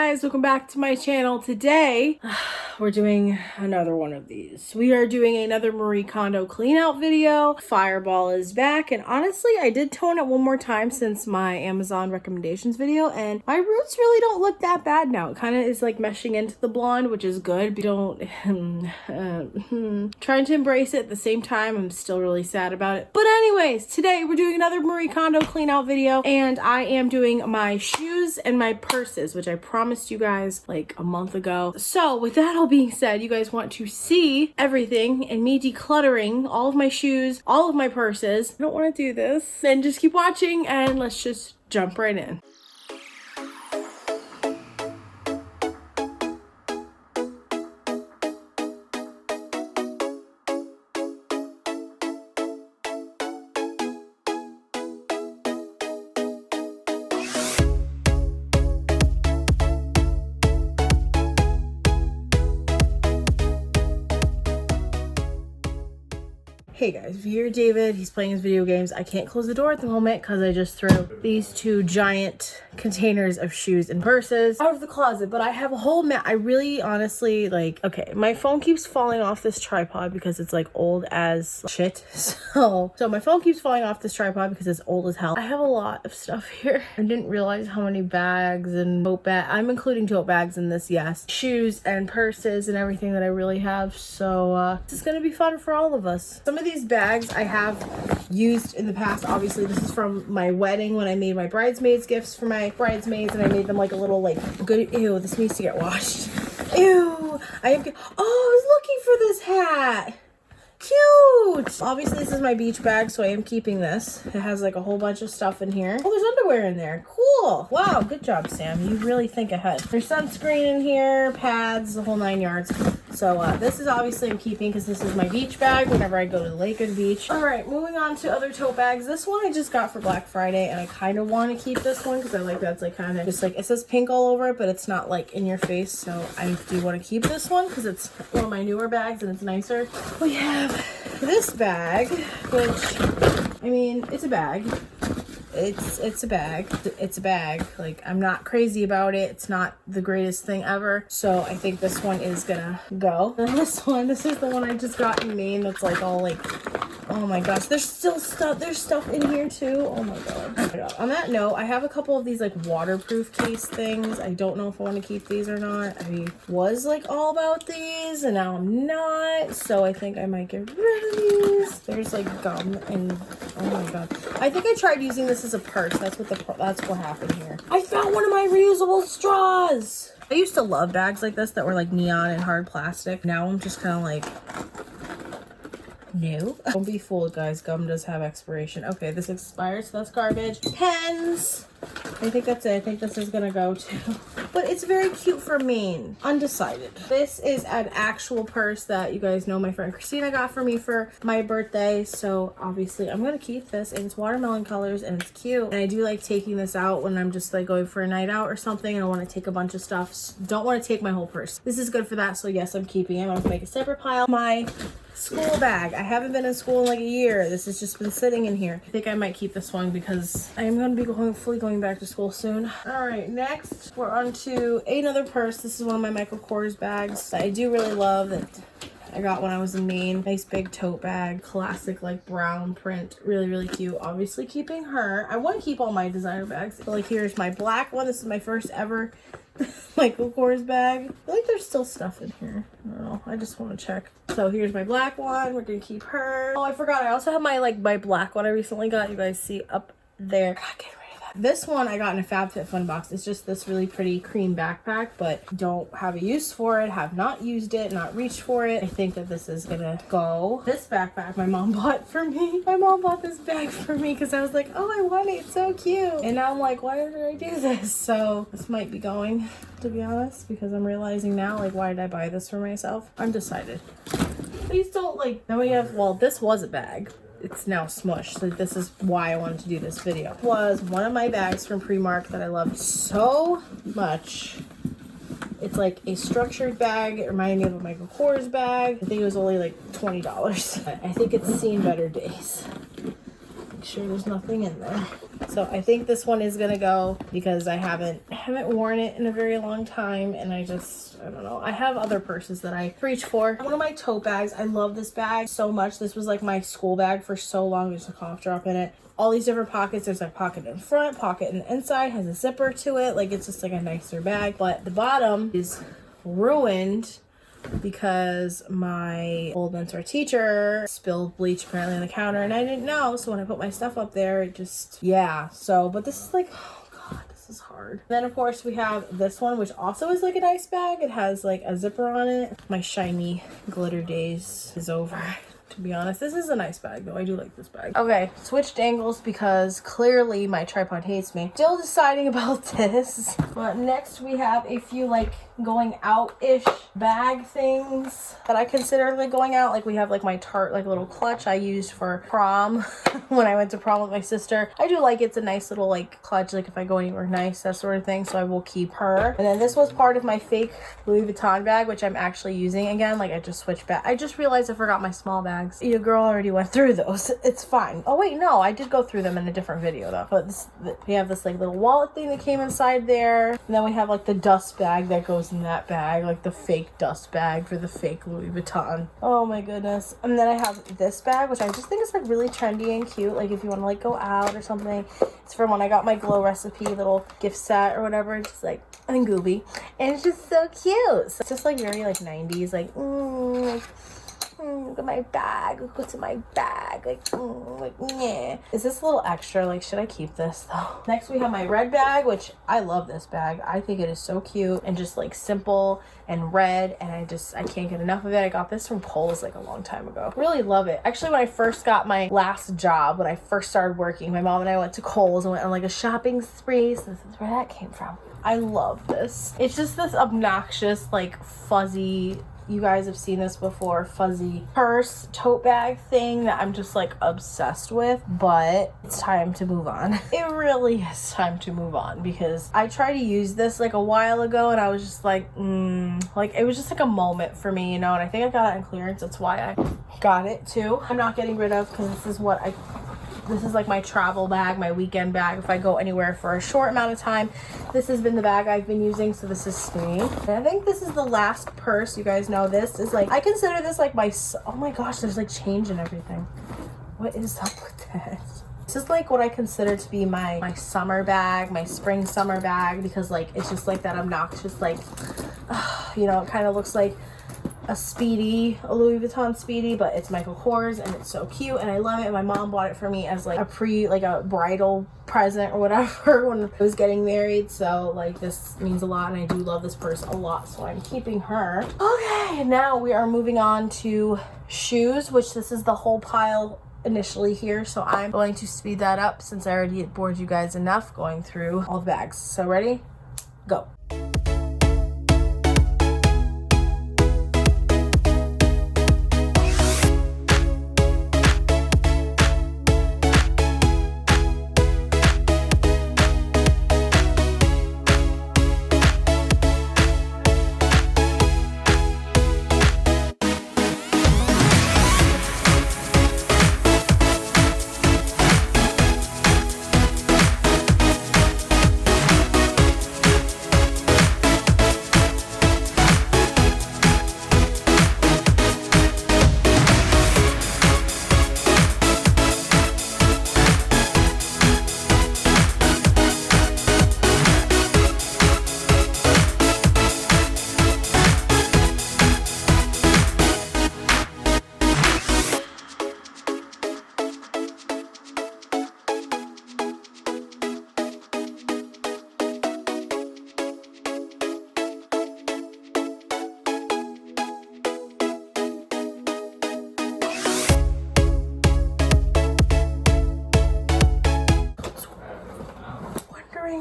guys, welcome back to my channel. Today we're doing another one of these. We are doing another Marie Kondo clean out video. Fireball is back, and honestly I did tone it one more time since my Amazon recommendations video, and my roots really don't look that bad now. It kind of is like meshing into the blonde, which is good, but don't trying to embrace it at the same time. I'm still really sad about it. But anyways, today we're doing another Marie Kondo clean out video, and I am doing my shoes and my purses, which I promised you guys like a month ago. So with that all being said, you guys want to see everything and me decluttering all of my shoes, all of my purses. I don't want to do this. Then just keep watching and let's just jump right in. Hey guys, if you hear David, he's playing his video games. I can't close the door at the moment because I just threw these two giant containers of shoes and purses out of the closet, but I have a whole mat. I really honestly okay, my phone keeps falling off this tripod because it's like old as shit. So my phone keeps falling off this tripod because it's old as hell. I have a lot of stuff here. I didn't realize how many bags and tote bag. I'm including tote bags in this, yes. Shoes and purses and everything that I really have. So this is gonna be fun for all of us. Some of these bags I have used in the past. Obviously this is from my wedding when I made my bridesmaids gifts for my bridesmaids, and I made them like a little good. Ew, this needs to get washed. Ew, I was looking for this hat. Cute. Obviously this is my beach bag, so I am keeping this. It has like a whole bunch of stuff in here. Oh, there's underwear in there. Cool. Wow, good job, Sam. You really think ahead. There's sunscreen in here, pads, the whole 9 yards. So this is obviously I'm keeping because this is my beach bag whenever I go to the lake or the beach. All right, moving on to other tote bags. This one I just got for Black Friday, and I kind of want to keep this one because I like that's like kind of just like, it says pink all over it, but it's not like in your face. So I do want to keep this one because it's one of my newer bags and it's nicer. We have this bag, which, I mean, it's a bag. It's a bag. It's a bag. Like, I'm not crazy about it. It's not the greatest thing ever. So I think this one is gonna go. And this is the one I just got in Maine that's like all like, oh my gosh, there's still stuff. There's stuff in here too. Oh my god. On that note, I have a couple of these like waterproof case things. I don't know if I want to keep these or not. I was like all about these and now I'm not. So I think I might get rid of these. There's like gum and oh my god. I think I tried using this as a purse. That's what happened here. I found one of my reusable straws. I used to love bags like this that were like neon and hard plastic. Now I'm just kind of like, no. Don't be fooled, guys. Gum does have expiration. Okay, this expires, so that's garbage. Pens. I think that's it. I think this is gonna go too. But it's very cute for Maine. Undecided. This is an actual purse that you guys know my friend Christina got for me for my birthday. So obviously I'm gonna keep this, and it's watermelon colors and it's cute. And I do like taking this out when I'm just like going for a night out or something and I want to take a bunch of stuff. Don't want to take my whole purse. This is good for that. So yes, I'm keeping it. I'm gonna make a separate pile. My school bag. I haven't been in school in like a year. This has just been sitting in here. I think I might keep this one because I am going to be hopefully going back to school soon. All right, next we're on to another purse. This is one of my Michael Kors bags that I do really love, that I got when I was in Maine. Nice big tote bag, classic like brown print, really, really cute. Obviously keeping her. I want to keep all my designer bags. So like here's my black one. This is my first ever Michael Kors bag. I feel like there's still stuff in here. I don't know. I just want to check. So here's my black one. We're gonna keep her. Oh, I forgot. I also have my my black one I recently got. You guys see up there. God, get rid of that. This one I got in a FabFitFun box. It's just this really pretty cream backpack, but don't have a use for it. Have not used it. Not reached for it. I think that this is gonna go. This backpack my mom bought for me. My mom bought this bag for me because I was like, oh, I want it. It's so cute. And now I'm like, why did I do this? So this might be going, to be honest, because I'm realizing now, like, why did I buy this for myself? Undecided. Please don't then we have, well, this was a bag. It's now smushed, so this is why I wanted to do this video. It was one of my bags from Primark that I loved so much. It's like a structured bag. It reminded me of a Michael Kors bag. I think it was only like $20. I think it's seen better days. Make sure there's nothing in there. So I think this one is gonna go because I haven't worn it in a very long time, and I don't know. I have other purses that I reach for. One of my tote bags. I love this bag so much. This was like my school bag for so long. There's a cough drop in it. All these different pockets. There's a pocket in front, pocket in the inside, has a zipper to it. Like, it's just like a nicer bag. But the bottom is ruined because my old mentor teacher spilled bleach apparently on the counter, and I didn't know. So when I put my stuff up there, it just, yeah. So, but this is like, oh God, this is hard. Then of course we have this one, which also is like a nice bag. It has like a zipper on it. My shiny glitter days is over. To be honest, this is a nice bag though. I do like this bag. Okay, switched angles because clearly my tripod hates me. Still deciding about this. But next we have a few like going out-ish bag things that I consider like going out. Like we have like my Tarte like little clutch I used for prom when I went to prom with my sister. I do like it's a nice little like clutch, like if I go anywhere nice, that sort of thing. So I will keep her. And then this was part of my fake Louis Vuitton bag, which I'm actually using again. Like I just switched back. I just realized I forgot my small bags. Your girl already went through those. It's fine. Oh wait, no, I did go through them in a different video though. But we have this like little wallet thing that came inside there. And then we have like the dust bag that goes in that bag, like the fake dust bag for the fake Louis Vuitton. Oh my goodness. And then I have this bag, which I just think is like really trendy and cute. Like if you want to like go out or something. It's from when I got my Glow recipe little gift set or whatever. It's just like and gooby. And it's just so cute. So it's just like very like 90s, like look at my bag, look what's in my bag, like yeah. Is this a little extra? Like, should I keep this though? Next we have my red bag, which I love this bag. I think it is so cute and just like simple and red, and I can't get enough of it. I got this from Kohl's like a long time ago. Really love it. Actually, when I first got my last job, when I first started working, my mom and I went to Kohl's and went on like a shopping spree. So this is where that came from. I love this. It's just this obnoxious, like fuzzy, you guys have seen this before, fuzzy purse tote bag thing that I'm just like obsessed with, but it's time to move on. It really is time to move on because I tried to use this like a while ago and I was just like it was just like a moment for me, you know, and I think I got it on clearance. That's why I got it too. I'm not getting rid of because this is like my travel bag, my weekend bag. If I go anywhere for a short amount of time, this has been the bag I've been using. So this is staying. And I think this is the last purse. You guys know this is like, I consider this like my, oh my gosh, there's like change and everything. What is up with this? This is like what I consider to be my summer bag, my spring summer bag, because like, it's just like that obnoxious, like, you know, it kind of looks like a Louis Vuitton Speedy, but it's Michael Kors and it's so cute and I love it. And my mom bought it for me as like a bridal present or whatever when I was getting married. So like this means a lot and I do love this purse a lot, so I'm keeping her. Okay, now we are moving on to shoes, which this is the whole pile initially here, so I'm going to speed that up since I already bored you guys enough going through all the bags. So ready? Go.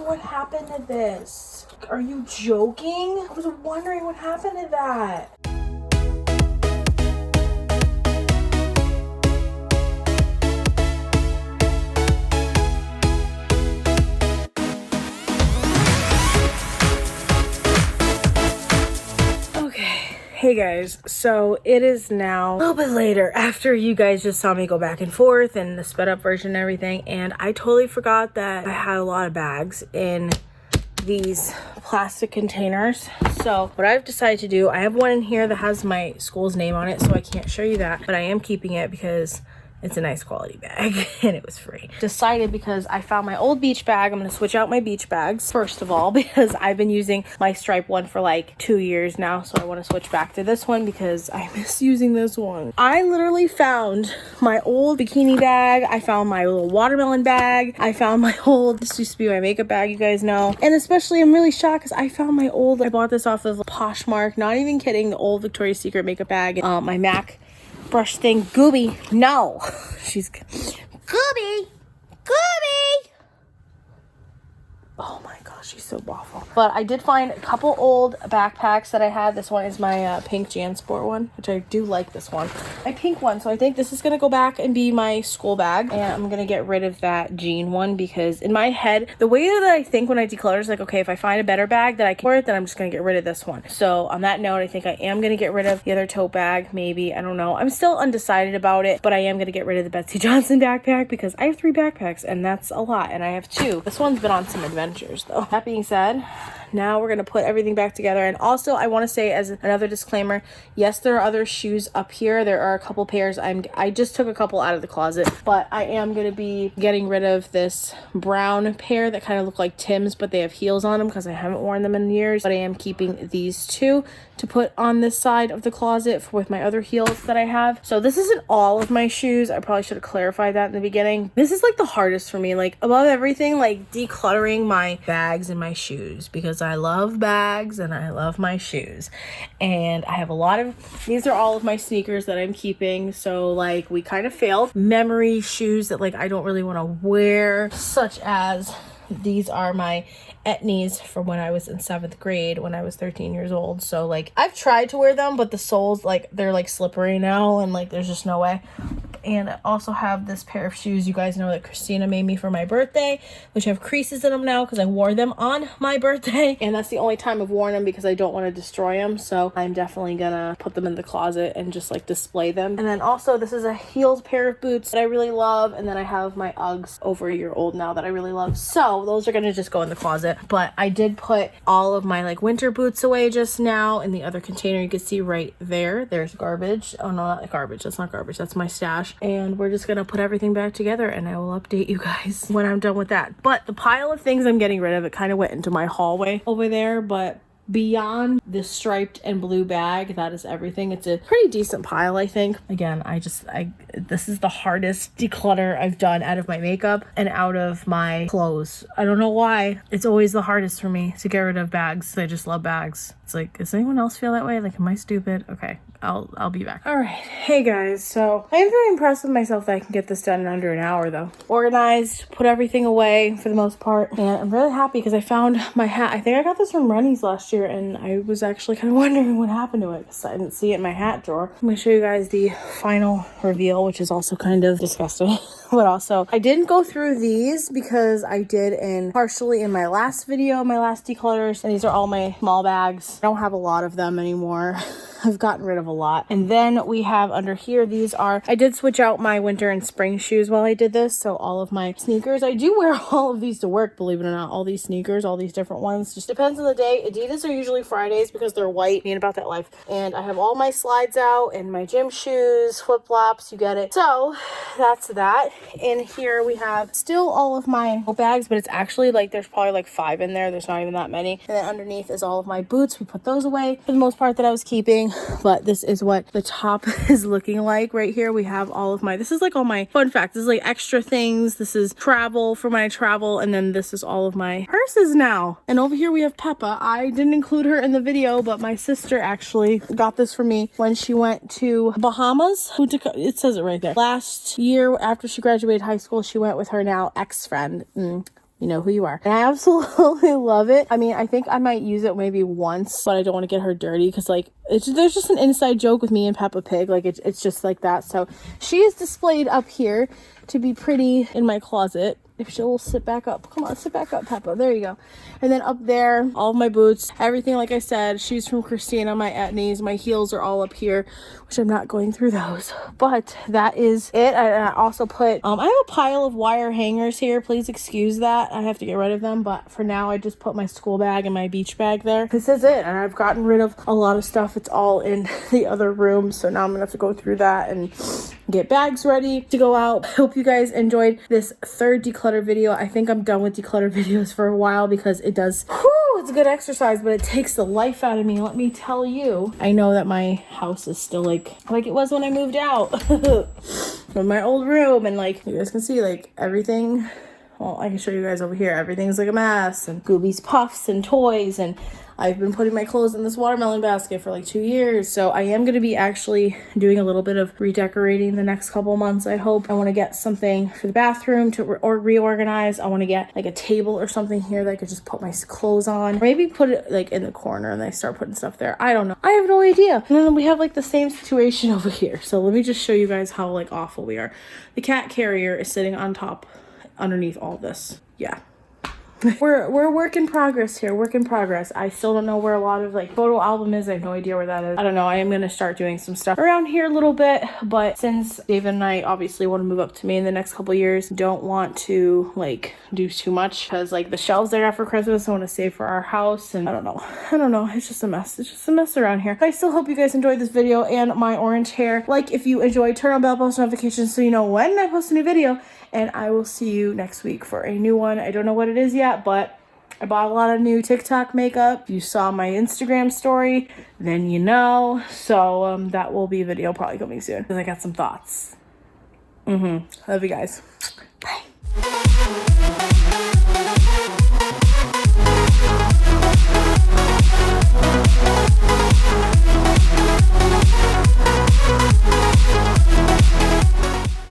What happened to this? Are you joking? I was wondering what happened to that. Hey guys, so it is now a little bit later after you guys just saw me go back and forth and the sped up version and everything, and I totally forgot that I had a lot of bags in these plastic containers. So what I've decided to do, I have one in here that has my school's name on it, so I can't show you that, but I am keeping it because it's a nice quality bag and it was free. Decided because I found my old beach bag. I'm gonna switch out my beach bags first of all because I've been using my stripe one for like 2 years now. So I want to switch back to this one because I miss using this one. I literally found my old bikini bag. I found my little watermelon bag. I found my old, this used to be my makeup bag, you guys know. And especially I'm really shocked because I found my old, I bought this off of Poshmark, not even kidding, the old Victoria's Secret makeup bag. My MAC brush thing. Gooby, no. She's Gooby. Oh my gosh, she's so awful. But I did find a couple old backpacks that I had. This one is my pink JanSport one, which I do like this one. My pink one. So I think this is going to go back and be my school bag. And I'm going to get rid of that jean one because in my head, the way that I think when I declutter is like, okay, if I find a better bag that I can wear it, then I'm just going to get rid of this one. So on that note, I think I am going to get rid of the other tote bag. Maybe, I don't know. I'm still undecided about it, but I am going to get rid of the Betsy Johnson backpack because I have 3 backpacks and that's a lot. And I have 2. This one's been on some adventures though. That being said, now we're gonna put everything back together. And also I want to say as another disclaimer, yes, there are other shoes up here. There are a couple pairs. I just took a couple out of the closet, but I am gonna be getting rid of this brown pair that kind of look like Tim's, but they have heels on them because I haven't worn them in years. But I am keeping these 2 to put on this side of the closet with my other heels that I have. So this isn't all of my shoes. I probably should have clarified that in the beginning. This is like the hardest for me, like above everything, like decluttering my bags and my shoes, because I love bags and I love my shoes. And I have a lot of, these are all of my sneakers that I'm keeping. So like we kind of failed. Memory shoes that like I don't really want to wear, such as these are my Etnies from when I was in 7th grade when I was 13 years old. So like I've tried to wear them, but the soles, like they're like slippery now and like there's just no way. And I also have this pair of shoes you guys know that Christina made me for my birthday, which have creases in them now because I wore them on my birthday, and that's the only time I've worn them because I don't want to destroy them. So I'm definitely gonna put them in the closet and just like display them. And then also this is a heeled pair of boots that I really love, and then I have my Uggs over a year old now that I really love. So those are gonna just go in the closet. But I did put all of my like winter boots away just now in the other container. You can see right there, there's garbage. Oh no, not garbage, that's not garbage, that's my stash. And we're just gonna put everything back together and I will update you guys when I'm done with that. But the pile of things I'm getting rid of, it kind of went into my hallway over there, but beyond the striped and blue bag, that is everything. It's a pretty decent pile, I think. Again, this is the hardest declutter I've done out of my makeup and out of my clothes. I don't know why. It's always the hardest for me to get rid of bags. I just love bags. It's like, does anyone else feel that way? Like, am I stupid? Okay, I'll be back. All right, hey guys, so I am very impressed with myself that I can get this done in under an hour though. Organized, put everything away for the most part, and I'm really happy because I found my hat. I think I got this from Rennie's last year, and I was actually kind of wondering what happened to it because I didn't see it in my hat drawer. I'm gonna show you guys the final reveal, which is also kind of disgusting. But also, I didn't go through these because I did partially in my last video, my last declutters, and these are all my small bags. I don't have a lot of them anymore. I've gotten rid of a lot. And then we have under here, these are, I did switch out my winter and spring shoes while I did this. So all of my sneakers, I do wear all of these to work, believe it or not. All these sneakers, all these different ones, just depends on the day. Adidas are usually Fridays because they're white. Being about that life. And I have all my slides out and my gym shoes, flip-flops, you get it. So that's that. In here we have still all of my bags, but it's actually like there's probably like 5 in there. There's not even that many. And then underneath is all of my boots. We put those away for the most part that I was keeping. But this is what the top is looking like. Right here we have all of my, this is like all my fun facts. This is like extra things. This is travel for when I travel, and then this is all of my purses now. And over here we have Peppa. I didn't include her in the video, but my sister actually got this for me when she went to Bahamas. It says it right there. Last year after she graduated high school, she went with her now ex-friend. You know who you are. And I absolutely love it. I mean, I think I might use it maybe once, but I don't want to get her dirty because like there's just an inside joke with me and Peppa Pig. Like it's just like that. So she is displayed up here to be pretty in my closet. If she'll sit back up. Come on, sit back up, Peppa. There you go. And then up there, all of my boots, everything, like I said, shoes from Christina, my etnies, my heels are all up here, which I'm not going through those. But that is it. I also put, I have a pile of wire hangers here. Please excuse that. I have to get rid of them. But for now, I just put my school bag and my beach bag there. This is it. And I've gotten rid of a lot of stuff. It's all in the other room. So now I'm going to have to go through that and get bags ready to go out. Hope you guys enjoyed this third declutter video. I think I'm done with declutter videos for a while because it does, it's a good exercise, but it takes the life out of me. Let me tell you. I know that my house is still like it was when I moved out from my old room, and like you guys can see, like everything, well, I can show you guys over here, everything's like a mess, and Gooby's puffs and toys, and I've been putting my clothes in this watermelon basket for like 2 years. So I am going to be actually doing a little bit of redecorating the next couple months, I hope. I want to get something for the bathroom to reorganize. I want to get like a table or something here that I could just put my clothes on. Maybe put it like in the corner and I start putting stuff there. I don't know. I have no idea. And then we have like the same situation over here. So let me just show you guys how like awful we are. The cat carrier is sitting on top underneath all this. Yeah. We're work in progress here, work in progress. I still don't know where a lot of like photo album is. I have no idea where that is. I don't know. I am going to start doing some stuff around here a little bit, but since David and I obviously want to move up to me in the next couple years, don't want to like do too much because like the shelves I got for Christmas, I want to save for our house, and I don't know. It's just a mess. It's just a mess around here. But I still hope you guys enjoyed this video and my orange hair. Like if you enjoyed, turn on bell post notifications so you know when I post a new video. And I will see you next week for a new one. I don't know what it is yet, but I bought a lot of new TikTok makeup. If you saw my Instagram story, then you know. So that will be a video probably coming soon because I got some thoughts. Love you guys.